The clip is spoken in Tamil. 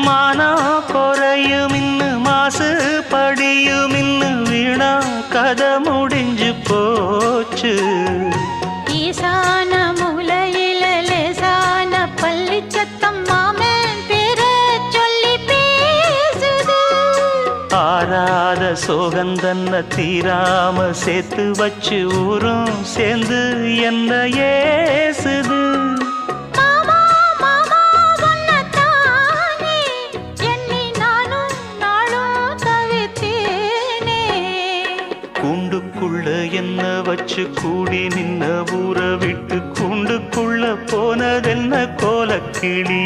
மானா குறையும் இன்னு மாசு படியும் இன்னு வீணா கதை முடிஞ்சு போச்சு. ஈசான மூலையில லேசான பள்ளி சத்தம் மாமன் பேர சொல்லி பேசுது. ஆறாத சோகந்தன்ன தீராம சேர்த்து வச்சு ஊரும் சேர்ந்து என்ன ஏசுது. மாமா மாமா உன்னத்தானே எண்ணி நானும் நாளும் தவித்தேனே. கூண்டுக்குள்ள என்ன வச்சு கூடி நின்ன ஊற விட்டு கூண்டுக்குள்ள போனதென்ன கோலக்கிளி.